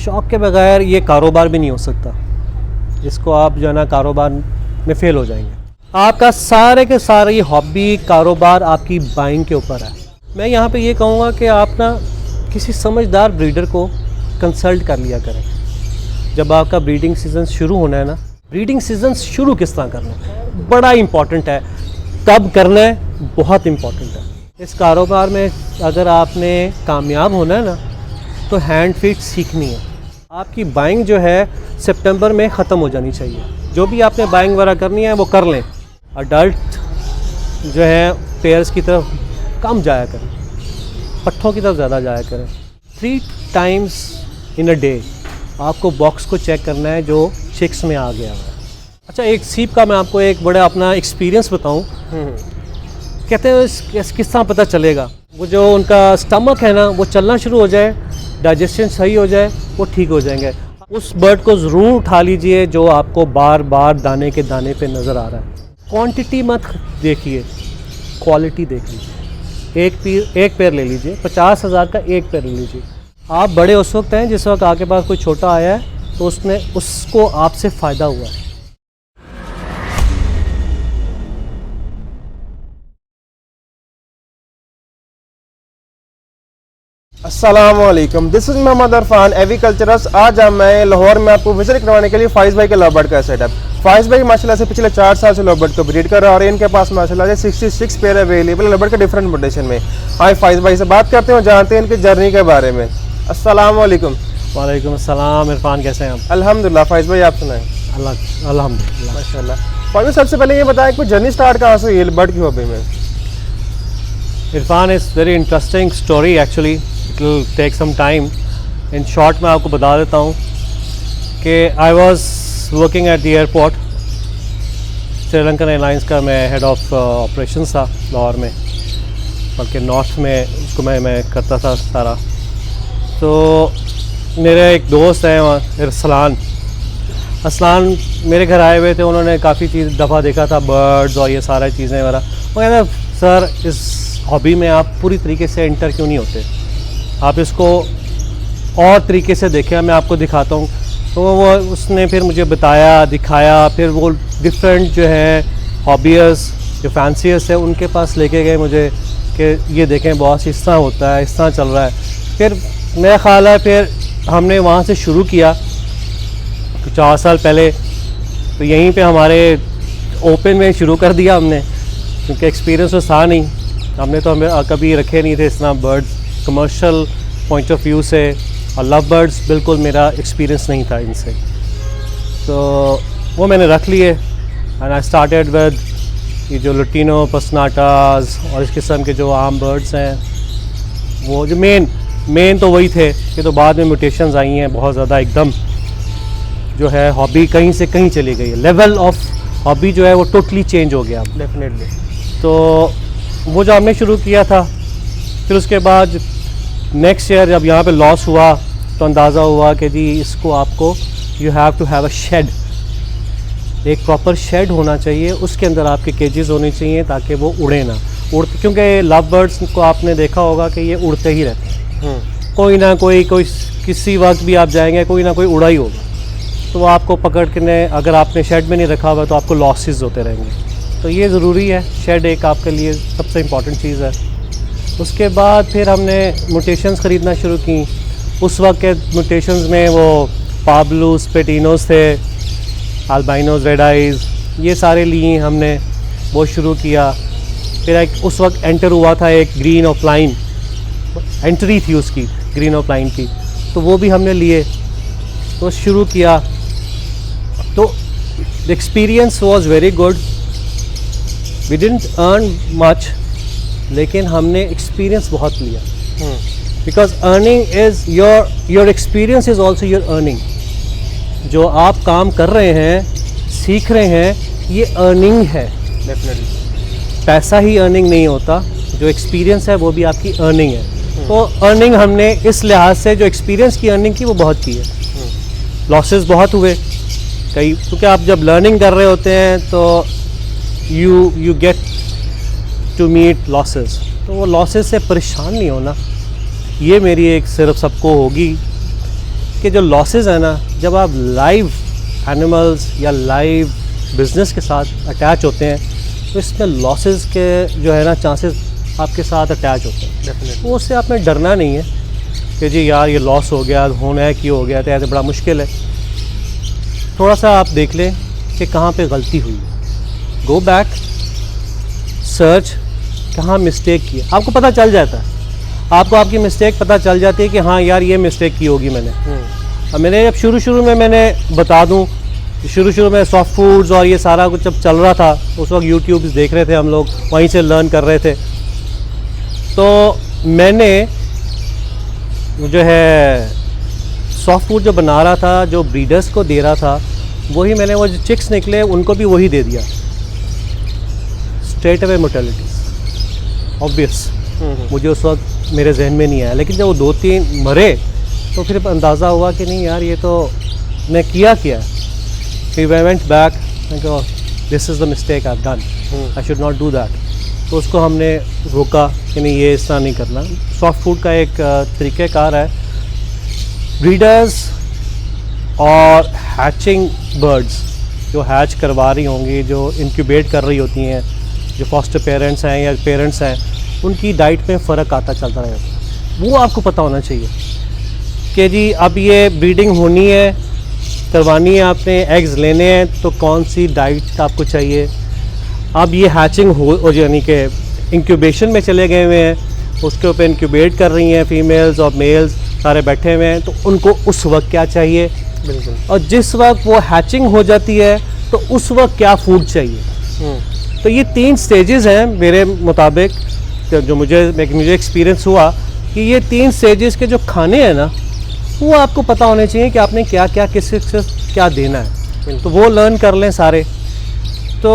शौक़ के बगैर ये कारोबार भी नहीं हो सकता, जिसको आप जो है ना कारोबार में फ़ेल हो जाएंगे। आपका सारे के सारे ये हॉबी कारोबार आपकी बाइंग के ऊपर है। मैं यहाँ पे ये कहूँगा कि आप ना किसी समझदार ब्रीडर को कंसल्ट कर लिया करें। जब आपका ब्रीडिंग सीज़न शुरू होना है ना, ब्रीडिंग सीज़न शुरू किस तरह करना है बड़ा इम्पॉर्टेंट है, कब करना है बहुत इम्पॉर्टेंट है। इस कारोबार में अगर आपने कामयाब होना है ना तो हैंड फीड सीखनी है। आपकी बाइंग जो है सितंबर में ख़त्म हो जानी चाहिए। जो भी आपने बाइंग वगैरह करनी है वो कर लें। अडल्ट जो है पेयर्स की तरफ कम जाया करें, पट्ठों की तरफ ज़्यादा जाया करें। 3 टाइम्स इन अ डे आपको बॉक्स को चेक करना है जो चिक्स में आ गया है। अच्छा, एक सीप का मैं आपको एक बड़ा अपना एक्सपीरियंस बताऊं। कहते हैं किस तरह पता चलेगा, वो जो उनका स्टमक है ना वो चलना शुरू हो जाए, डाइजेशन सही हो जाए, वो ठीक हो जाएंगे। उस बर्ड को ज़रूर उठा लीजिए जो आपको बार बार दाने के दाने पे नज़र आ रहा है। क्वांटिटी मत देखिए, क्वालिटी देख लीजिए। एक पेयर ले लीजिए, 50,000 का एक पेयर ले लीजिए। आप बड़े उस वक्त हैं जिस वक्त आपके पास कोई छोटा आया है तो उसको आपसे फ़ायदा हुआ है। अस्सलामुअलैकुम, दिस इज़ मोहम्मद अरफान एग्रीकल्चरस। आज मैं लाहौर में आपको विजिट करवाने के लिए फाइज भाई के लवबर्ड का सेटअप। फाइज भाई माशाल्लाह से पिछले 4 साल से लवबर्ड को ब्रीड कर रहा है और इनके पास माशाल्लाह से 66 पेयर अवेलेबल लवबर्ड के डिफरेंट म्यूटेशन में। आज फाइज भाई से बात करते हैं और जानते हैं इनकी जर्नी के बारे में। अस्सलामुअलैकुम। वालेकुम अस्सलाम। इरफान कैसे हैं आप? अल्हम्दुलिल्लाह। फाइज भाई आप सुनाएं। अल्हम्दुलिल्लाह माशाल्लाह। फाइज भाई सबसे पहले ये बताएं कि जर्नी स्टार्ट कहाँ से हुई बर्ड की हॉबी में? Irfan is very interesting story actually, it will take some time. In short मैं आपको बता देता हूँ कि I was working at the airport. Sri Lankan Airlines का मैं हेड ऑफ ऑपरेशंस था लाहौर में, बल्कि नॉर्थ में उसको मैं करता था सारा। तो मेरे एक दोस्त हैं वहाँ असलान मेरे घर आए हुए थे। उन्होंने काफ़ी चीज़ दफ़ा देखा था, बर्ड्स और ये सारी चीज़ें वगैरह। वो कहते सर इस हॉबी में आप पूरी तरीके से एंटर क्यों नहीं होते, आप इसको और तरीके से देखें, मैं आपको दिखाता हूँ। तो वो उसने फिर मुझे बताया, दिखाया। फिर वो डिफरेंट जो है हॉबीज़ जो फैंसीस है उनके पास लेके गए मुझे कि ये देखें बॉस इस तरह होता है, इस तरह चल रहा है। फिर मेरा ख़्याल है फिर हमने वहाँ से शुरू किया 4 साल पहले। तो यहीं पे हमारे ओपन में शुरू कर दिया हमने, क्योंकि एक्सपीरियंस तो था नहीं। हमने तो हमें कभी रखे नहीं थे इस तरह birds commercial point of view से, और लव बर्ड्स बिल्कुल मेरा एक्सपीरियंस नहीं था इनसे। तो वो मैंने रख लिए एंड आई स्टार्टेड विद ये जो लुटिनो पसनाटास और इस किस्म के जो आम बर्ड्स हैं, वो जो मेन तो वही थे। कि तो बाद में म्यूटेशंस आई हैं बहुत ज़्यादा, एकदम जो है हॉबी कहीं से कहीं चली गई है। लेवल ऑफ हॉबी जो है वो टोटली चेंज हो गया डेफिनेटली। तो वो जो हमने शुरू किया था, फिर उसके बाद नेक्स्ट ईयर जब यहाँ पे लॉस हुआ तो अंदाज़ा हुआ कि जी इसको आपको you have to have a shed, एक प्रॉपर शेड होना चाहिए, उसके अंदर आपके केजेस होने चाहिए ताकि वो उड़े ना। क्योंकि लव बर्ड्स को आपने देखा होगा कि ये उड़ते ही रहते हैं। कोई ना कोई किसी वक्त भी आप जाएंगे कोई ना कोई उड़ा ही होगा, तो वो आपको पकड़ के अगर आपने शेड में नहीं रखा हुआ तो आपको लॉसेस होते रहेंगे। तो ये ज़रूरी है, शेड एक आपके लिए सबसे इम्पॉर्टेंट चीज़ है। उसके बाद फिर हमने म्यूटेशंस ख़रीदना शुरू की। उस वक्त के म्यूटेशंस में वो पाब्लूस पेटिनोस थे, अल्बाइनोस रेड आइज़, ये सारे लिए हमने वो शुरू किया। फिर एक उस वक्त एंटर हुआ था एक ग्रीन ऑफलाइन, एंट्री थी उसकी ग्रीन ऑफलाइन की, तो वो भी हमने लिए, तो शुरू किया। तो the experience was very good. We didn't earn much, लेकिन हमने एक्सपीरियंस बहुत लिया। Because earning is your experience is also your earning. जो आप काम कर रहे हैं, सीख रहे हैं, ये अर्निंग है। डेफिनेटली पैसा ही अर्निंग नहीं होता, जो एक्सपीरियंस है वो भी आपकी अर्निंग है। तो अर्निंग हमने इस लिहाज से जो एक्सपीरियंस की अर्निंग की वो बहुत की है। लॉसेस बहुत हुए कई, क्योंकि आप जब लर्निंग कर रहे होते हैं तो you get to meet losses. तो वो लॉसेस से परेशान नहीं होना, ये मेरी एक सिर्फ सबको होगी कि जो लॉसेस है ना, जब आप लाइव एनिमल्स या लाइव बिजनेस के साथ अटैच होते हैं तो इसमें लॉसेस के जो है ना चांसेस आपके साथ अटैच होते हैं। डेफिनेटली। वो उससे आपने डरना नहीं है कि जी यार ये लॉस हो गया, होना है कि हो गया, तो ऐसे बड़ा मुश्किल है। थोड़ा सा आप देख लें कि कहाँ पे गलती हुई, गो बैक, सर्च कहाँ मिस्टेक की, आपको पता चल जाता है। आपको आपकी मिस्टेक पता चल जाती है कि हाँ यार ये मिस्टेक की होगी मैंने। अब मैंने जब शुरू में मैंने बता दूं, शुरू में सॉफ्ट फूड्स और ये सारा कुछ जब चल रहा था, उस वक्त यूट्यूब देख रहे थे हम लोग, वहीं से लर्न कर रहे थे। तो मैंने जो है सॉफ्ट फूड जो बना रहा था, जो ब्रीडर्स को दे रहा था, वही मैंने वो जो चिक्स निकले उनको भी वही दे दिया। स्ट्रेट अवे मोर्टेलिटीज़ ऑब्वियस, मुझे उस वक्त मेरे जहन में नहीं आया, लेकिन जब वो 2-3 मरे तो फिर अंदाज़ा हुआ कि नहीं यार ये तो मैं किया फिर I went back, this is the mistake I have done, I should not do that. तो उसको हमने रोका कि नहीं ये इस तरह नहीं करना। सॉफ्ट फूड का एक तरीक़ाकार है, ब्रीडर्स और हैचिंग बर्ड्स जो हैच करवा रही होंगी, जो इंक्यूबेट कर रही होती हैं, जो फॉस्टर पेरेंट्स हैं या पेरेंट्स हैं, उनकी डाइट में फ़र्क आता चलता रहेगा। वो आपको पता होना चाहिए कि जी अब ये ब्रीडिंग होनी है, करवानी है, आपने एग्स लेने हैं, तो कौन सी डाइट आपको चाहिए। अब ये हैचिंग हो यानी कि इंक्यूबेशन में चले गए हुए हैं, उसके ऊपर इंक्यूबेट कर रही हैं फीमेल्स और मेल्स सारे बैठे हुए हैं, तो उनको उस वक्त क्या चाहिए, बिल्कुल, और जिस वक्त वो हैचिंग हो जाती है तो उस वक्त क्या फूड चाहिए। तो ये 3 स्टेजेस हैं मेरे मुताबिक, जो मुझे एक्सपीरियंस हुआ कि ये 3 स्टेजेस के जो खाने हैं ना, वो आपको पता होने चाहिए कि आपने क्या क्या किस क्या देना है, तो वो लर्न कर लें सारे। तो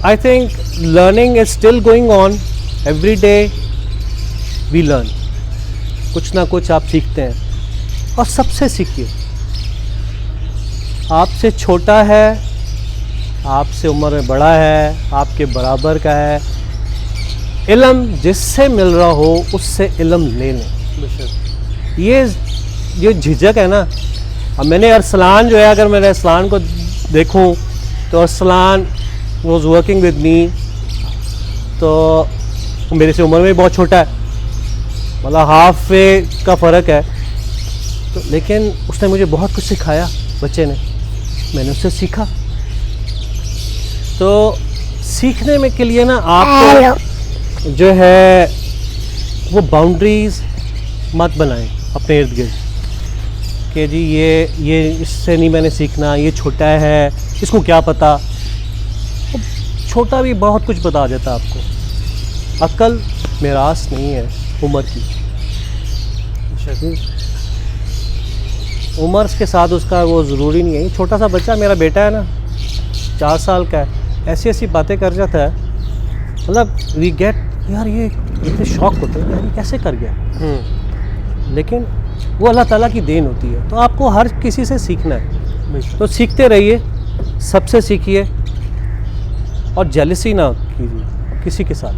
I think learning is still going on, every day we learn, कुछ ना कुछ आप सीखते हैं। और सबसे सीखिए, आपसे छोटा है, आपसे उम्र में बड़ा है, आपके बराबर का है, इल्म जिससे मिल रहा हो उससे इल्म ले लें। ये झिझक है ना, अब मैंने अरसलान जो है, अगर मैंने अरसलान को देखूं तो Arsalan was working with me, तो मेरे से उम्र में बहुत छोटा है, मतलब हाफ वे का फ़र्क है, तो लेकिन उसने मुझे बहुत कुछ सिखाया, बच्चे ने, मैंने उससे सीखा। तो सीखने में के लिए ना आपको जो है वो बाउंड्रीज़ मत बनाएं अपने इर्द गिर्द कि जी ये इससे नहीं मैंने सीखना, ये छोटा है, इसको क्या पता। तो छोटा भी बहुत कुछ बता देता आपको। अक्ल मिरास नहीं है उम्र की, उम्र के साथ उसका वो ज़रूरी नहीं है। छोटा सा बच्चा, मेरा बेटा है ना 4 साल का है, ऐसी ऐसी बातें कर जाता है, मतलब वी गेट यार ये इतने शौक होते हैं यार ये कैसे कर गया। लेकिन वो अल्लाह ताला की देन होती है, तो आपको हर किसी से सीखना है, तो सीखते रहिए, सबसे सीखिए और जेलसी ना कीजिए किसी के साथ,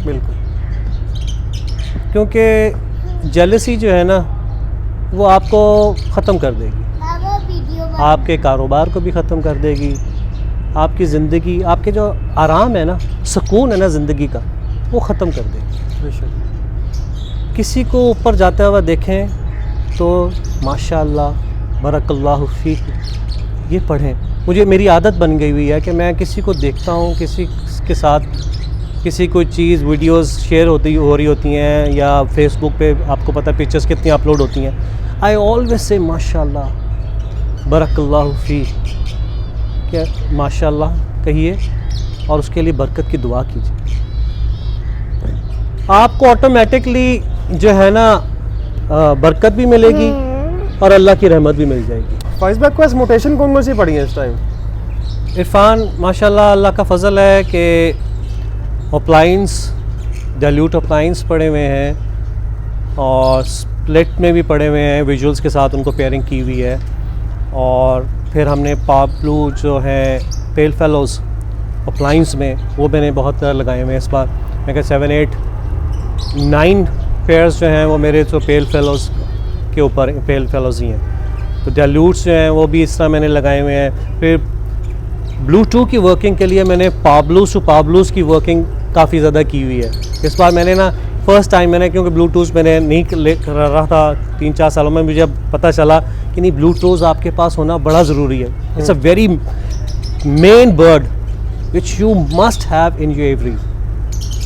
बिल्कुल, क्योंकि जेलसी जो है ना वो आपको ख़त्म कर देगी, आपके कारोबार को भी ख़त्म कर देगी, आपकी ज़िंदगी, आपके जो आराम है ना, सुकून है ना ज़िंदगी का, वो ख़त्म कर देगी। किसी को ऊपर जाता हुआ देखें तो माशाअल्लाह बरकल्लाहु फ़ीक ये पढ़ें। मुझे मेरी आदत बन गई हुई है कि मैं किसी को देखता हूँ, किसी के साथ किसी कोई चीज़ वीडियोस शेयर हो रही होती हैं, या फेसबुक पे आपको पता है पिक्चर्स कितनी अपलोड होती हैं, आई ऑलवेज से माशाअल्लाह बरकल्लाहु फ़ीक, क्या माशाअल्लाह कहिए और उसके लिए बरकत की दुआ कीजिए। आपको ऑटोमेटिकली जो है ना बरकत भी मिलेगी और अल्लाह की रहमत भी मिल जाएगी। फाइज भाई को मोटेशन कौन सी पड़ी है इस टाइम? इरफान माशाल्लाह अल्लाह का फ़ज़ल है कि अप्लाइंस, डाइल्यूट अप्लाइंस पड़े हुए हैं और स्प्लिट में भी पड़े हुए हैं, विजुअल्स के साथ उनको पेयरिंग की हुई है। और फिर हमने पाब्लू जो है पेल फेलोज़ अप्लाइंस में, वो मैंने बहुत लगाए हुए हैं इस बार। मैं क्या 7, 8, 9 पेयर्स जो हैं वो मेरे तो पेल फेलोज़ के ऊपर पेल फेलोज़ ही हैं। तो डाइल्यूट्स जो हैं वो भी इस तरह मैंने लगाए हुए हैं। फिर ब्लूटूथ की वर्किंग के लिए मैंने पाब्लूस टू पाब्लूस की वर्किंग काफ़ी ज़्यादा की हुई है। इस बार मैंने ना फर्स्ट टाइम मैंने, क्योंकि ब्लूटूथ मैंने नहीं कर रहा था 3-4 सालों में, मुझे अब पता चला कि नहीं, ब्लूटूथ आपके पास होना बड़ा ज़रूरी है। It's a very main bird which you must have in UAV.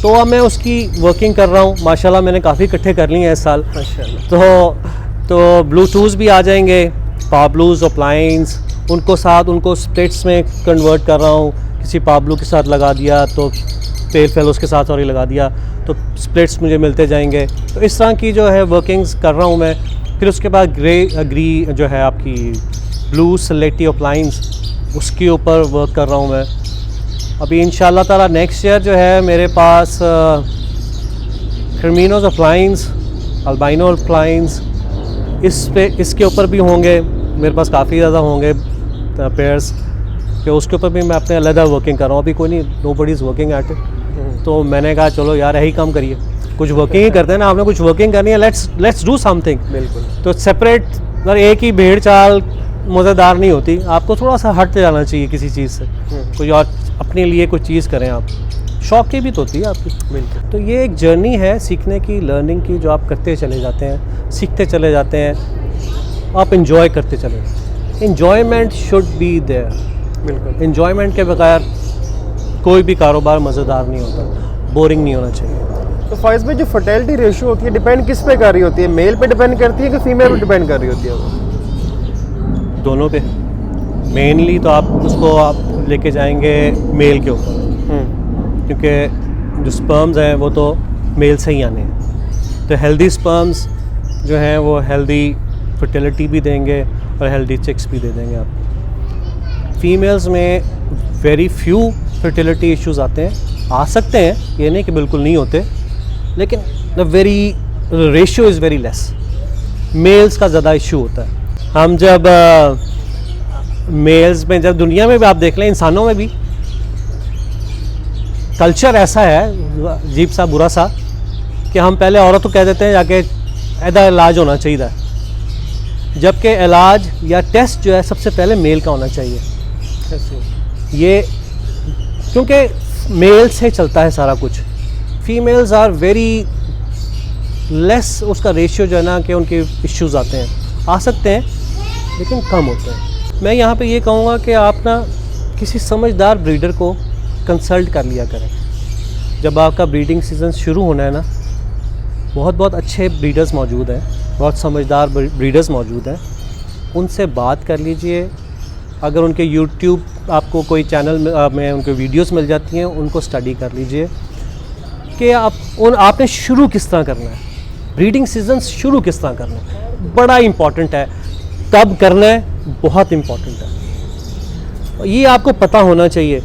तो अब मैं उसकी वर्किंग कर रहा हूँ। माशाल्लाह मैंने काफ़ी इकट्ठे कर लिए हैं इस साल। तो ब्लूटूथ भी आ जाएंगे, पाब्लूज और प्लाइंस, उनको स्प्लिट्स में कन्वर्ट कर रहा हूँ। किसी पाब्लू के साथ लगा दिया तो पेल फेलोस के साथ लगा दिया तो स्प्लिट्स मुझे मिलते जाएंगे। तो इस तरह की जो है वर्किंग्स कर रहा हूँ मैं। फिर उसके बाद ग्री जो है आपकी ब्लू सेलेक्टिव प्लाइंस, उसके ऊपर वर्क कर रहा हूँ मैं। अभी इंशाल्लाह ताला नेक्स्ट ईयर जो है मेरे पास क्रिमिनोज ऑफ प्लाइंस, अल्बाइनो प्लाइंस, इसके ऊपर भी होंगे मेरे पास, काफ़ी ज़्यादा होंगे पेयर्स कि उसके ऊपर भी मैं अपने अलग वर्किंग कर रहा हूँ। अभी कोई नहीं, nobody is working at it. तो मैंने कहा चलो यार यही काम करिए, कुछ वर्किंग ही करते हैं ना, आपने कुछ वर्किंग करनी है, लेट्स डू समथिंग। बिल्कुल। तो सेपरेट, अगर एक ही भेड़ चाल मज़ेदार नहीं होती, आपको थोड़ा सा हट जाना चाहिए किसी चीज़ से, कोई और अपने लिए कोई चीज़ करें आप। शौक की भी तो होती है आपकी। बिल्कुल। तो ये एक जर्नी है सीखने की, लर्निंग की, जो आप करते चले जाते हैं, सीखते चले जाते हैं, आप इंजॉय करते चले जाते हैं। Enjoyment should be there. बिल्कुल। इंजॉयमेंट के बगैर कोई भी कारोबार मज़ेदार नहीं होता, बोरिंग नहीं होना चाहिए। तो फाइज भाई, जो फर्टिलिटी रेशियो होती है डिपेंड किस पे कर रही होती है? मेल पे डिपेंड करती है कि फीमेल पे डिपेंड कर रही होती है वो? दोनों पे। मेनली तो आप लेके जाएंगे मेल के ऊपर, क्योंकि जो स्पर्म्स हैं वो तो मेल से ही आने हैं। तो हेल्दी स्पर्म्स जो हैं वो हेल्दी फर्टिलिटी भी देंगे और हेल्दी चिक्स भी दे देंगे आपको। फीमेल्स में वेरी फ्यू फर्टिलिटी इश्यूज आते हैं, आ सकते हैं, ये नहीं कि बिल्कुल नहीं होते, लेकिन the very ratio is very less. Males का ज़्यादा इशू होता है। हम जब मेल्स में, जब दुनिया में भी आप देख लें, इंसानों में भी कल्चर ऐसा है अजीब सा, बुरा सा, कि हम पहले औरत को कह देते हैं जाके ऐदा इलाज होना चाहिए, जबकि इलाज या टेस्ट जो है सबसे पहले मेल का होना चाहिए। ये क्योंकि मेल से चलता है सारा कुछ। फीमेल्स आर वेरी लेस, उसका रेशियो जो है ना कि उनके इश्यूज आते हैं, आ सकते हैं लेकिन कम होते हैं। मैं यहाँ पे ये कहूँगा कि आप ना किसी समझदार ब्रीडर को कंसल्ट कर लिया करें। जब आपका ब्रीडिंग सीज़न शुरू होना है ना, बहुत अच्छे ब्रीडर्स मौजूद हैं, बहुत समझदार ब्रीडर्स मौजूद हैं, उनसे बात कर लीजिए। अगर उनके यूट्यूब आपको कोई चैनल में उनके वीडियोस मिल जाती हैं, उनको स्टडी कर लीजिए कि आपने शुरू किस तरह करना है, ब्रीडिंग सीज़न शुरू किस तरह करना है, बड़ा इम्पॉर्टेंट है। कब करना है, बहुत इम्पॉर्टेंट है। ये आपको पता होना चाहिए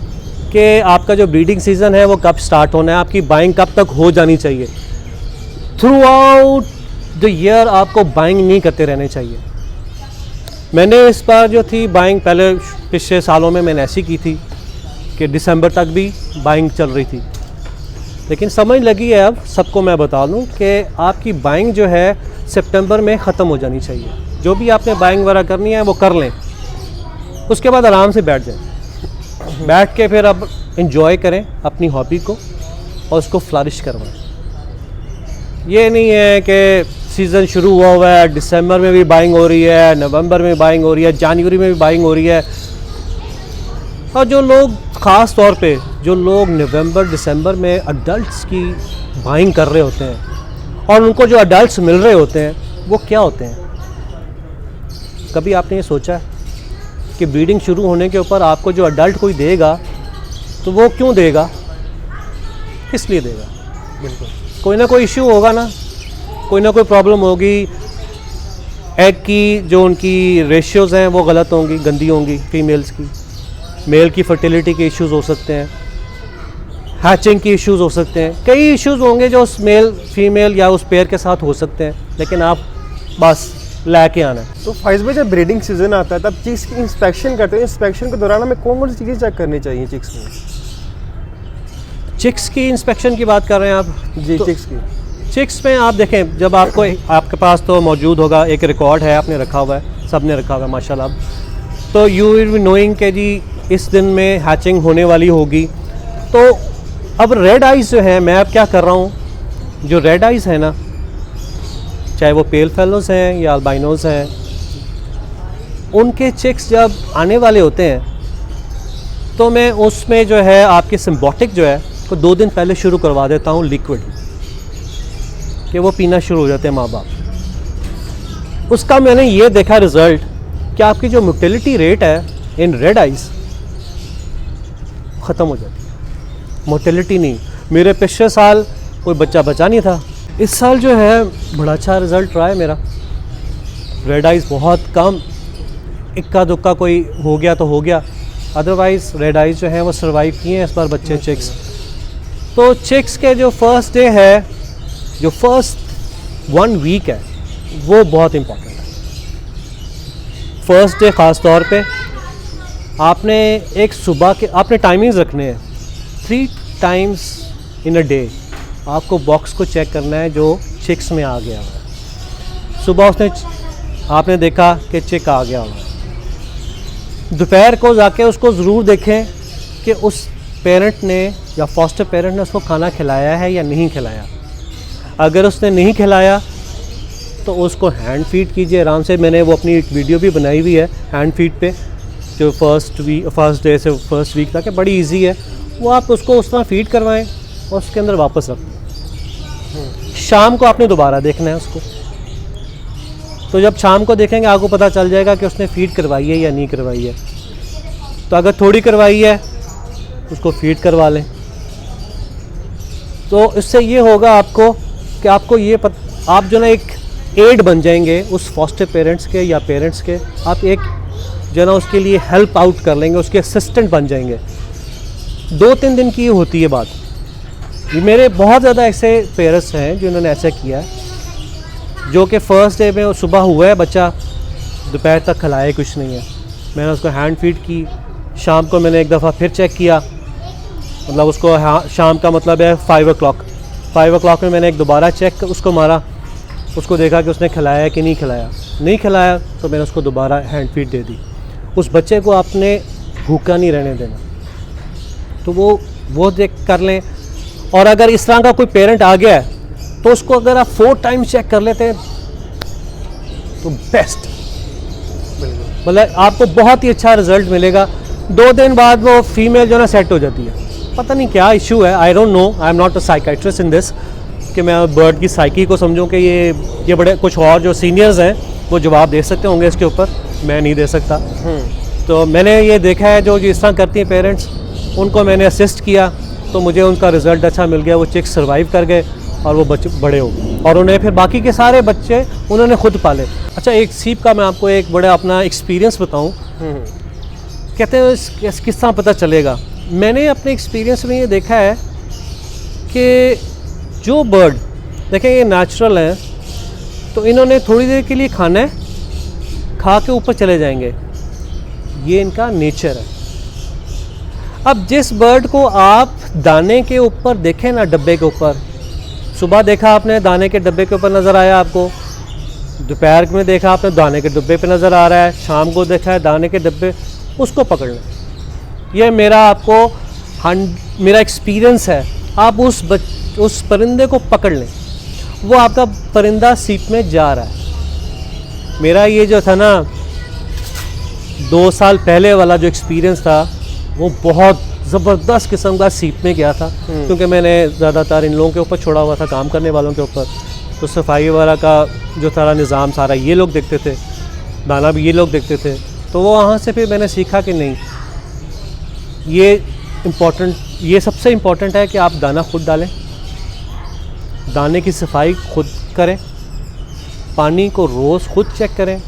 कि आपका जो ब्रीडिंग सीज़न है वो कब स्टार्ट होना है, आपकी बाइंग कब तक हो जानी चाहिए। थ्रू आउट द ईयर आपको बाइंग नहीं करते रहने चाहिए। मैंने इस बार जो थी बाइंग, पहले पिछले सालों में मैंने ऐसी की थी कि दिसंबर तक भी बाइंग चल रही थी, लेकिन समझ लगी है अब सबको मैं बता दूं कि आपकी बाइंग जो है सितंबर में ख़त्म हो जानी चाहिए। जो भी आपने बाइंग वगैरह करनी है वो कर लें, उसके बाद आराम से बैठ जाएं, बैठ के फिर अब इंजॉय करें अपनी हॉबी को और उसको फ्लरिश करवाएं। ये नहीं है कि सीज़न शुरू हुआ है, दिसंबर में भी बाइंग हो रही है, नवंबर में बाइंग हो रही है, जनवरी में भी बाइंग हो रही है। और जो लोग, ख़ास तौर पे जो लोग नवंबर दिसंबर में अडल्ट्स की बाइंग कर रहे होते हैं और उनको जो अडल्ट्स मिल रहे होते हैं वो क्या होते हैं? कभी आपने ये सोचा है कि ब्रीडिंग शुरू होने के ऊपर आपको जो अडल्ट कोई देगा तो वो क्यों देगा, किस लिए देगा? बिल्कुल, कोई ना कोई इश्यू होगा ना, कोई ना कोई प्रॉब्लम होगी। एग की जो उनकी रेशियोज़ हैं वो गलत होंगी, गंदी होंगी फीमेल्स की। मेल की फर्टिलिटी के इश्यूज़ हो सकते हैं, हैचिंग की इश्यूज़ हो सकते हैं, कई इश्यूज़ होंगे जो उस मेल फीमेल या उस पेयर के साथ हो सकते हैं, लेकिन आप बस लेके आना है। तो फाइज भाई, जब ब्रीडिंग सीजन आता है तब चिक्स की इंस्पेक्शन करते हैं। इंस्पेक्शन के दौरान हमें कौन कौन सी चीज़ें चेक करनी चाहिए चिक्स में? चिक्स की इंस्पेक्शन की बात कर रहे हैं आप? जी, तो चिक्स की चिक्स में आप देखें, जब आपके पास तो मौजूद होगा, एक रिकॉर्ड है, आपने रखा हुआ है, सब ने रखा हुआ है माशाल्लाह, तो यू विल बी नोइंग कि जी इस दिन में हैचिंग होने वाली होगी। तो अब रेड आइज़ जो है, मैं अब क्या कर रहा हूँ, जो रेड आइज़ है ना, चाहे वो पेल फेलोज हैं या अल्बाइनोज हैं, उनके चिक्स जब आने वाले होते हैं तो मैं उसमें जो है आपके सिम्बोटिक जो है वो 2 दिन पहले शुरू करवा देता हूँ लिक्विड, कि वो पीना शुरू हो जाते हैं माँ बाप। उसका मैंने ये देखा रिज़ल्ट कि आपकी जो मोर्टेलिटी रेट है इन रेड आइज़ ख़त्म हो जाती है। मोर्टेलिटी नहीं, मेरे पिछले साल कोई बच्चा बचा नहीं था, इस साल जो है बड़ा अच्छा रिज़ल्ट रहा है मेरा। रेड आइज़ बहुत कम, इक्का दुक्का कोई हो गया तो हो गया, अदरवाइज़ रेड आइज़ जो है वो सर्वाइव किए हैं इस बार बच्चे चिक्स। तो चिक्स के जो फर्स्ट डे है, जो फर्स्ट 1 वीक है, वो बहुत इम्पोर्टेंट है। फर्स्ट डे ख़ास तौर पे आपने एक सुबह के आपने टाइमिंग्स रखने हैं, 3 टाइम्स इन अ डे आपको बॉक्स को चेक करना है जो चिक्स में आ गया है। सुबह आपने देखा कि चिक आ गया होगा, दोपहर को जाके उसको ज़रूर देखें कि उस पेरेंट ने या फॉस्टर पेरेंट ने उसको खाना खिलाया है या नहीं खिलाया। अगर उसने नहीं खिलाया तो उसको हैंड फीड कीजिए आराम से। मैंने वो अपनी एक वीडियो भी बनाई हुई है हैंड फीड पे, जो फर्स्ट डे से फर्स्ट वीक तक है, बड़ी इजी है। वो आप उसको उस तरह फीड करवाएं और उसके अंदर वापस रख दें। शाम को आपने दोबारा देखना है उसको, तो जब शाम को देखेंगे आपको पता चल जाएगा कि उसने फ़ीड करवाई है या नहीं करवाई है। तो अगर थोड़ी करवाई है उसको फ़ीड करवा लें। तो इससे ये होगा आपको कि आपको ये आप जो ना एक एड बन जाएंगे उस फॉस्टर पेरेंट्स के या पेरेंट्स के, आप एक जो ना उसके लिए हेल्प आउट कर लेंगे, उसके असिस्टेंट बन जाएंगे। 2-3 दिन की होती है बात। ये मेरे बहुत ज़्यादा ऐसे पेरेंट्स हैं जिन्होंने ऐसा किया है, जो कि फ़र्स्ट डे में सुबह हुआ है बच्चा, दोपहर तक खिलाया कुछ नहीं है, मैंने उसको हैंड फीड की। शाम को मैंने एक दफ़ा फिर चेक किया, मतलब उसको शाम का मतलब है 5 o'clock में मैंने एक दोबारा चेक उसको मारा, उसको देखा कि उसने खिलाया है कि नहीं खिलाया। नहीं खिलाया तो मैंने उसको दोबारा हैंड फीड दे दी। उस बच्चे को आपने भूखा नहीं रहने देना, तो वो देख कर लें। और अगर इस तरह का कोई पेरेंट आ गया है तो उसको अगर आप 4 टाइम चेक कर लेते हैं तो बेस्ट, मतलब आपको बहुत ही अच्छा रिजल्ट मिलेगा। 2 दिन बाद वो फीमेल जो ना सेट हो जाती है, पता नहीं क्या इशू है, I don't know, I am not a psychiatrist in this कि मैं बर्ड की साइकी को समझूं कि ये बड़े कुछ और जो सीनियर्स हैं वो जवाब दे सकते होंगे इसके ऊपर, मैं नहीं दे सकता। तो मैंने ये देखा है जो इस तरह करती हैं पेरेंट्स, उनको मैंने असिस्ट किया तो मुझे उनका रिज़ल्ट अच्छा मिल गया। वो चिक्स सर्वाइव कर गए और वो बच्चे बड़े हो गए और उन्हें फिर बाकी के सारे बच्चे उन्होंने खुद पाले। अच्छा, एक सीप का मैं आपको एक बड़ा अपना एक्सपीरियंस बताऊं। कहते हैं किस तरह पता चलेगा। मैंने अपने एक्सपीरियंस में ये देखा है कि जो बर्ड देखें ये नेचुरल हैं, तो इन्होंने थोड़ी देर के लिए खाना है, खा के ऊपर चले जाएंगे, ये इनका नेचर है। अब जिस बर्ड को आप दाने के ऊपर देखें ना, डब्बे के ऊपर, सुबह देखा आपने दाने के डब्बे के ऊपर नज़र आया आपको, दोपहर में देखा आपने दाने के डब्बे पे नज़र आ रहा है, शाम को देखा है दाने के डब्बे, उसको पकड़ लें। यह मेरा एक्सपीरियंस है। आप उस परिंदे को पकड़ लें, वो आपका परिंदा सीप में जा रहा है। मेरा ये जो था ना 2 साल पहले वाला जो एक्सपीरियंस था, वो बहुत ज़बरदस्त किस्म का सीप में गया था, क्योंकि मैंने ज़्यादातर इन लोगों के ऊपर छोड़ा हुआ था, काम करने वालों के ऊपर। तो सफाई वगैरह का जो सारा निज़ाम सारा ये लोग देखते थे, दाना भी ये लोग देखते थे। तो वो वहाँ से फिर मैंने सीखा कि नहीं, ये सबसे इम्पोर्टेंट है कि आप दाना खुद डालें, दाने की सफाई खुद करें, पानी को रोज़ खुद चेक करें,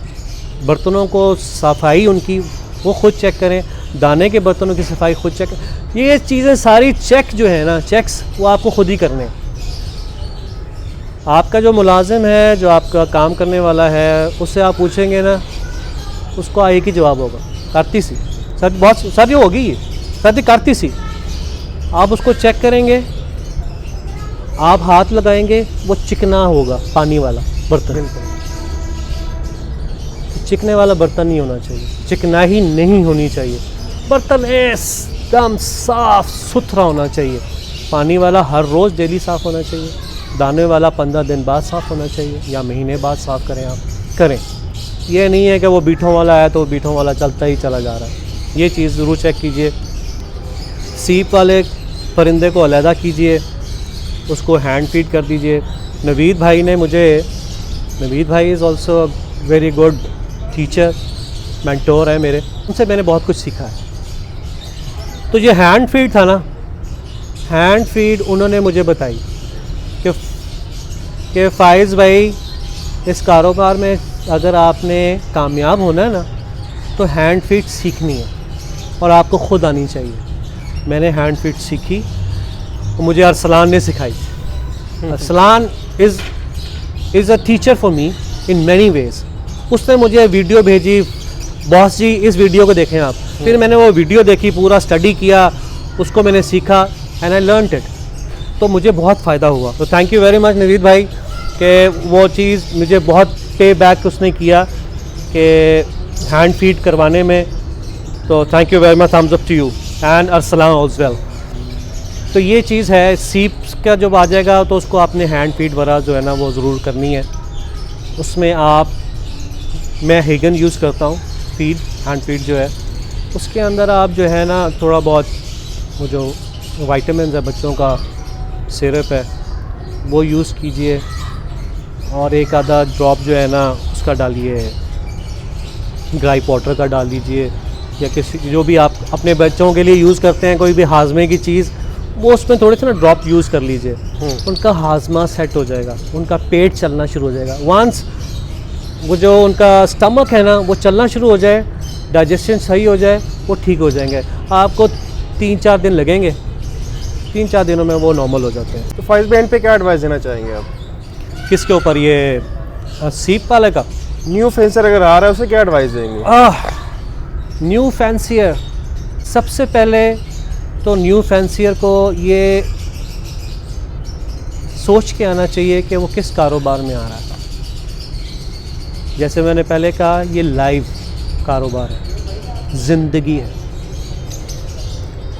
बर्तनों को सफाई उनकी वो खुद चेक करें, दाने के बर्तनों की सफाई खुद चेक। ये चीज़ें सारी चेक जो है ना, चेक्स वो आपको खुद ही करने हैं। आपका जो मुलाजिम है, जो आपका काम करने वाला है, उससे आप पूछेंगे ना, उसको एक ही जवाब होगा, करती सी सर, बहुत सर ये होगी, ये सर करती सी। आप उसको चेक करेंगे आप हाथ लगाएंगे वो चिकना होगा, पानी वाला बर्तन। बिल्कुल। चिकने वाला बर्तन नहीं होना चाहिए, चिकनाई नहीं होनी चाहिए, बर्तन एकदम साफ सुथरा होना चाहिए। पानी वाला हर रोज़ डेली साफ़ होना चाहिए, दाने वाला 15 दिन बाद साफ़ होना चाहिए या महीने बाद साफ़ करें आप करें। ये नहीं है कि वो बीठों वाला है तो बीठों वाला चलता ही चला जा रहा है। ये चीज़ ज़रूर चेक कीजिए। सीप वाले परिंदे को अलहदा कीजिए, उसको हैंड फीड कर दीजिए। नवीद भाई ने मुझे, नवीद भाई is also very good teacher, mentor है मेरे, उनसे मैंने बहुत कुछ सीखा है। तो ये हैंड फीड था ना, हैंड फीड उन्होंने मुझे बताई कि फ़ाइज़ भाई इस कारोबार में अगर आपने कामयाब होना है ना तो हैंड फीड सीखनी है और आपको ख़ुद आनी चाहिए। मैंने हैंड फीड सीखी और मुझे अरसलान ने सिखाई। Arsalan is a teacher for me in many ways. उसने मुझे वीडियो भेजी, बॉस जी इस वीडियो को देखें आप। फिर मैंने वो वीडियो देखी, पूरा स्टडी किया, उसको मैंने सीखा एंड आई लर्नड इट। तो मुझे बहुत फ़ायदा हुआ। तो thank you very much Naveed भाई कि वो चीज़ मुझे बहुत पे बैक उसने किया कि हैंड फीड करवाने में। तो thank you very much, thumbs up to you and Arsalan as well. तो ये चीज़ है, सीप का जब आ जाएगा तो उसको आपने हैंड फीड वगैरह जो है ना वो ज़रूर करनी है। उसमें मैं हेगन यूज़ करता हूँ फीड, हैंड फीड जो है उसके अंदर आप जो है ना थोड़ा बहुत वो जो वाइटामिन है, बच्चों का सिरप है वो यूज़ कीजिए और एक आधा ड्रॉप जो है ना उसका डालिए, ड्राई पाउडर का डाल लीजिए या किसी जो भी आप अपने बच्चों के लिए यूज़ करते हैं कोई भी हाजमे की चीज़, वो उसमें थोड़े से ना ड्रॉप यूज़ कर लीजिए। उनका हाजमा सेट हो जाएगा, उनका पेट चलना शुरू हो जाएगा। वंस वो जो उनका स्टमक है ना वो चलना शुरू हो जाए, डाइजेशन सही हो जाए, वो ठीक हो जाएंगे। आपको 3-4 दिन लगेंगे, 3-4 दिनों में वो नॉर्मल हो जाते हैं। तो फ़ाइज़ भाई इन पे क्या एडवाइस देना चाहेंगे आप? किसके ऊपर? ये सीप वाले का। न्यू फेंसर अगर आ रहा है उसे क्या एडवाइस देंगे? न्यू फैंसियर, सबसे पहले तो न्यू फैंसियर को ये सोच के आना चाहिए कि वो किस कारोबार में आ रहा है। जैसे मैंने पहले कहा, ये लाइव कारोबार है, ज़िंदगी है।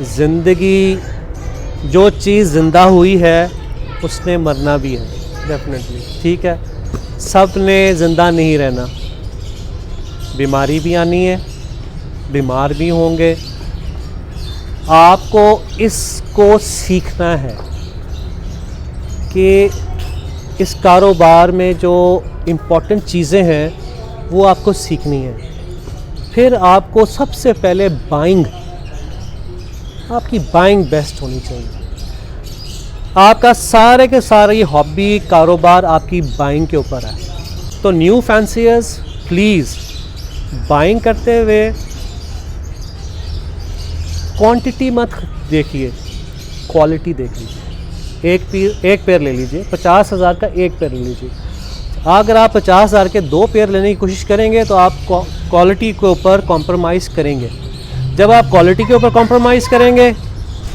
ज़िंदगी, जो चीज़ ज़िंदा हुई है उसने मरना भी है, डेफिनेटली। ठीक है। सब ने ज़िंदा नहीं रहना, बीमारी भी आनी है, बीमार भी होंगे। आपको इसको सीखना है कि इस कारोबार में जो इम्पोर्टेंट चीज़ें हैं वो आपको सीखनी है। फिर आपको सबसे पहले आपकी बाइंग बेस्ट होनी चाहिए। आपका सारे के सारे ये हॉबी कारोबार आपकी बाइंग के ऊपर है। तो न्यू फैंसियर्स प्लीज़ बाइंग करते हुए क्वांटिटी मत देखिए, क्वालिटी देख लीजिए। एक पेयर ले लीजिए, 50,000 का एक पेयर ले लीजिए। अगर आप 50,000 के 2 पेयर लेने की कोशिश करेंगे तो आप क्वालिटी के ऊपर कॉम्प्रोमाइज़ करेंगे। जब आप क्वालिटी के ऊपर कॉम्प्रोमाइज़ करेंगे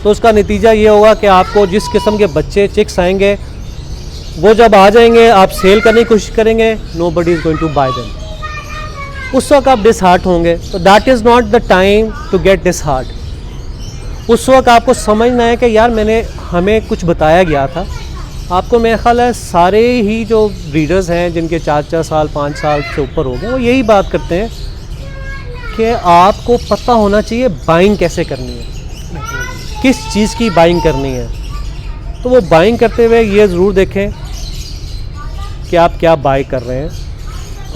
तो उसका नतीजा ये होगा कि आपको जिस किस्म के बच्चे चिक्स आएंगे वो जब आ जाएंगे आप सेल करने की कोशिश करेंगे, nobody is going to buy them. उस वक्त आप डिसहार्ट होंगे। तो that is not the time to get dishearten. उस वक्त आपको समझना है कि यार हमें कुछ बताया गया था। आपको मेरा ख्याल है सारे ही जो ब्रीडर्स हैं जिनके 4-4 साल 5 साल से ऊपर हो गए वो यही बात करते हैं कि आपको पता होना चाहिए बाइंग कैसे करनी है, किस चीज़ की बाइंग करनी है। तो वो बाइंग करते हुए ये ज़रूर देखें कि आप क्या बाय कर रहे हैं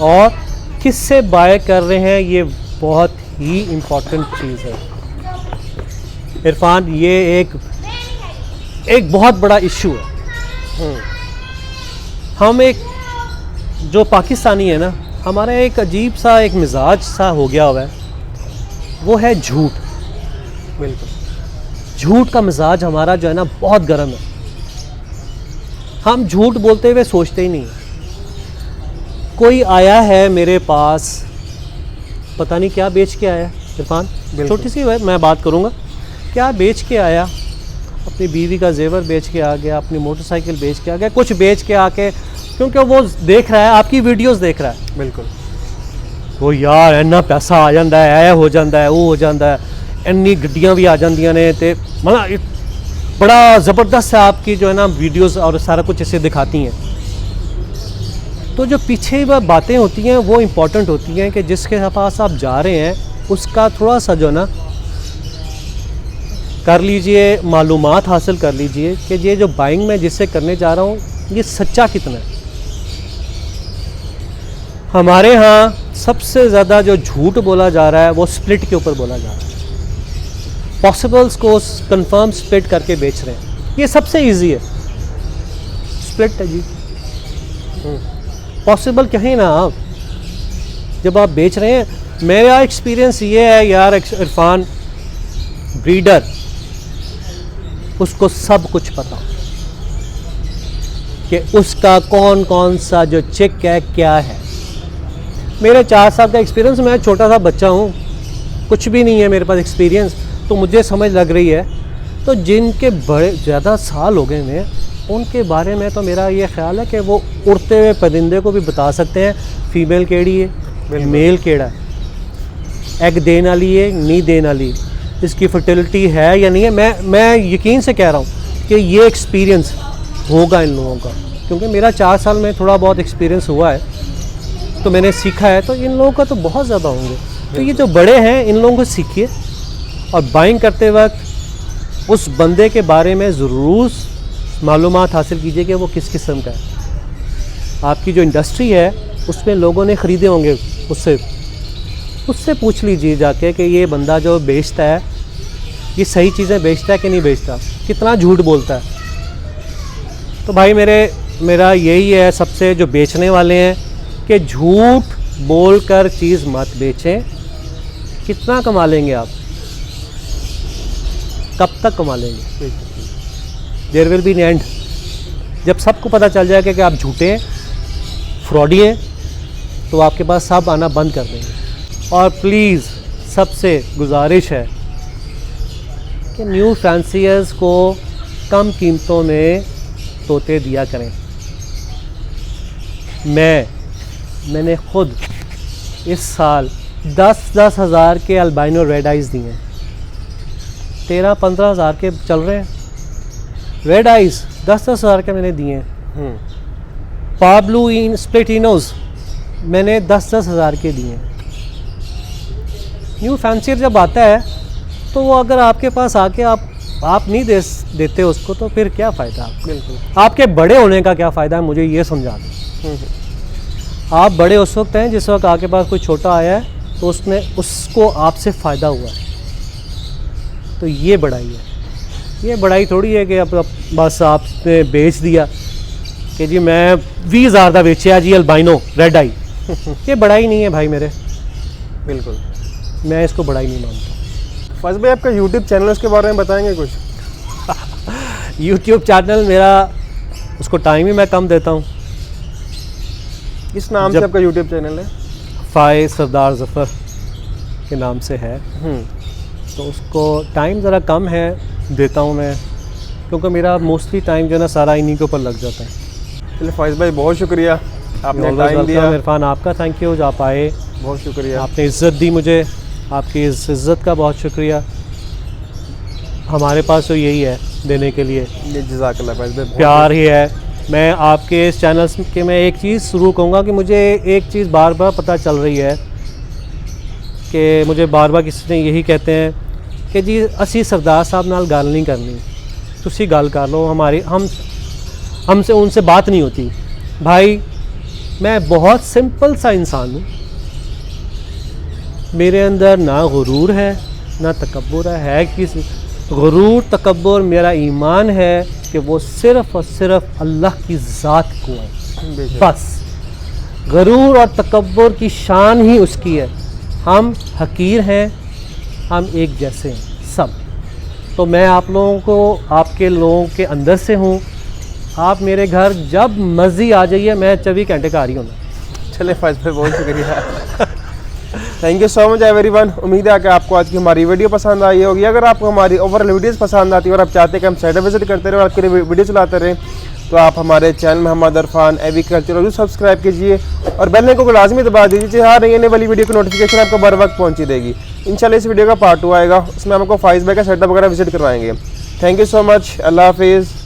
और किससे बाय कर रहे हैं। ये बहुत ही इम्पोर्टेंट चीज़ है इरफान, ये एक बहुत बड़ा इशू है। हम एक जो पाकिस्तानी है ना, हमारा एक अजीब सा एक मिजाज सा हो गया हुआ है, वो है झूठ। बिल्कुल, झूठ का मिजाज हमारा जो है ना बहुत गर्म है। हम झूठ बोलते हुए सोचते ही नहीं। कोई आया है मेरे पास, पता नहीं क्या बेच के आया इरफान, छोटी सी मैं बात करूँगा, क्या बेच के आया अपनी बीवी का जेवर बेच के आ गया, अपनी मोटरसाइकिल बेच के आ गया, कुछ बेच के आके, क्योंकि वो देख रहा है, आपकी वीडियोस देख रहा है, बिल्कुल वो यार इन्ना पैसा आ जाता है, हो जाता है, वो हो जाता है, इन्नी गड्डियाँ भी आ जांदियां ने, ते मतलब बड़ा ज़बरदस्त है आपकी जो है ना वीडियोस और सारा कुछ इसे दिखाती हैं। तो जो पीछे वह बातें होती हैं वो इम्पॉर्टेंट होती हैं कि जिसके पास आप जा रहे हैं उसका थोड़ा सा जो ना कर लीजिए, मालूमात हासिल कर लीजिए कि ये जो बाइंग मैं जिससे करने जा रहा हूँ ये सच्चा कितना है। हमारे यहाँ सबसे ज़्यादा जो झूठ बोला जा रहा है वो स्प्लिट के ऊपर बोला जा रहा है। पॉसिबल्स को कंफर्म स्प्लिट करके बेच रहे हैं, ये सबसे इजी है। स्प्लिट है जी, पॉसिबल कहीं ना आप जब आप बेच रहे हैं। मेरा एक्सपीरियंस ये है यार इरफान, ब्रीडर उसको सब कुछ पता कि उसका कौन कौन सा जो चिक है क्या है। मेरे 4 साल का एक्सपीरियंस, मैं छोटा सा बच्चा हूँ, कुछ भी नहीं है मेरे पास एक्सपीरियंस, तो मुझे समझ लग रही है। तो जिनके बड़े ज़्यादा साल हो गए हैं उनके बारे में तो मेरा ये ख्याल है कि वो उड़ते हुए परिंदे को भी बता सकते हैं फीमेल केड़ी है, मेल केड़ा है, एग देने वाली है, नहीं देने वाली, इसकी फर्टिलिटी है या नहीं है। मैं यकीन से कह रहा हूँ कि ये एक्सपीरियंस होगा इन लोगों का, क्योंकि मेरा 4 साल में थोड़ा बहुत एक्सपीरियंस हुआ है, तो मैंने सीखा है। तो इन लोगों का तो बहुत ज़्यादा होंगे। तो ये जो बड़े हैं इन लोगों को सीखिए, और बाइंग करते वक्त उस बंदे के बारे में ज़रूर मालूमात हासिल कीजिए कि वो किस किस्म का है। आपकी जो इंडस्ट्री है उसमें लोगों ने ख़रीदे होंगे, उससे पूछ लीजिए जाके कि ये बंदा जो बेचता है ये सही चीज़ें बेचता है कि नहीं बेचता, कितना झूठ बोलता है। तो भाई मेरा यही है सबसे जो बेचने वाले हैं कि झूठ बोल कर चीज़ मत बेचें। कितना कमा लेंगे आप, कब तक कमा लेंगे? There will be an end. जब सबको पता चल जाएगा कि आप झूठे हैं, फ्रॉडी हैं, तो आपके पास सब आना बंद कर देंगे। और प्लीज़ सबसे गुजारिश है कि न्यू फैंसियर्स को कम कीमतों में तोते दिया करें। मैंने खुद इस साल 10-10 हज़ार के अल्बाइनो रेड आइज़ दिए हैं, 13-15 हज़ार के चल रहे हैं रेड आइज़, 10-10 हज़ार के मैंने दिए हैं। पाब्लू इन स्प्लिटिनोज मैंने 10-10 हज़ार के दिए हैं। न्यू फैंसियर जब आता है तो वो अगर आपके पास आके आप नहीं देते उसको, तो फिर क्या फ़ायदा? बिल्कुल, आपके बड़े होने का क्या फ़ायदा है, मुझे ये समझा दें। आप बड़े उस वक्त हैं जिस वक्त आपके पास कोई छोटा आया है तो उसको आपसे फ़ायदा हुआ है। तो ये बड़ाई है। ये बड़ाई थोड़ी है कि अब बस आपने बेच दिया कि जी मैं 20,000 का बेचा जी अल्बाइनो रेड आई। ये बड़ाई नहीं है भाई मेरे, बिल्कुल मैं इसको बड़ाई नहीं मानता। फैज़ भाई आपका यूट्यूब चैनल उसके बारे में बताएंगे कुछ? यूट्यूब चैनल मेरा, उसको टाइम ही मैं कम देता हूँ। किस नाम से आपका यूट्यूब चैनल है? फ़ाय सरदार ज़फ़र के नाम से है। तो उसको टाइम ज़रा कम है देता हूँ मैं, क्योंकि मेरा मोस्टली टाइम जो है ना सारा इन्हीं के ऊपर लग जाता है। चलिए फैज़ भाई बहुत शुक्रिया, आपने टाइम दिया। इरफान आपका थैंक यू, जो आप आए, बहुत शुक्रिया, आपने इज़्ज़त दी मुझे, आपकी इस इज़्ज़त का बहुत शुक्रिया। हमारे पास तो यही है देने के लिए, जज़ाकल्लाह फैज़ भाई, प्यार ही है। मैं आपके इस चैनल के मैं एक चीज़ शुरू कहूँगा कि मुझे एक चीज़ बार बार पता चल रही है कि मुझे बार बार किसी ने यही कहते हैं कि जी असी सरदार साहब नाल गल नहीं करनी, तुसी गल कर लो, हमसे उनसे बात नहीं होती। भाई मैं बहुत सिंपल सा इंसान हूँ, मेरे अंदर ना गुरूर है ना तकब्बुर है किसी। गुरूर तकब्बुर मेरा ईमान है कि वो सिर्फ़ और सिर्फ अल्लाह की ज़ात को है, बस। गुरूर और तकब्बुर की शान ही उसकी है। हम हकीर हैं, हम एक जैसे हैं सब। तो मैं आप लोगों को, आपके लोगों के अंदर से हूँ। आप मेरे घर जब मर्ज़ी आ जाइए, मैं 24 घंटे का आ रही हूँ। चले फैज़ भाई बहुत शुक्रिया। Thank you so much everyone. उम्मीद है कि आपको आज की हमारी वीडियो पसंद आई होगी। अगर आपको हमारी ओवरऑल वीडियोस पसंद आती है और आप चाहते हैं कि हम सेटअप विजिट करते रहे और आपके लिए वीडियो चलाते रहें, तो आप हमारे चैनल मोहम्मद अरफान एग्रीकल्चर जरूर सब्सक्राइब कीजिए और बेल आइकन को लाजमी दबा दीजिए। हर आने वाली वीडियो की नोटिफिकेशन आपको बर वक्त पहुँची देगी। इंशाल्लाह इस वीडियो का पार्ट 2 आएगा, उसमें हम आपको फाइज भाई का सेटअप वगैरह विजिट करवाएंगे। Thank you so much. अल्लाह हाफिज़।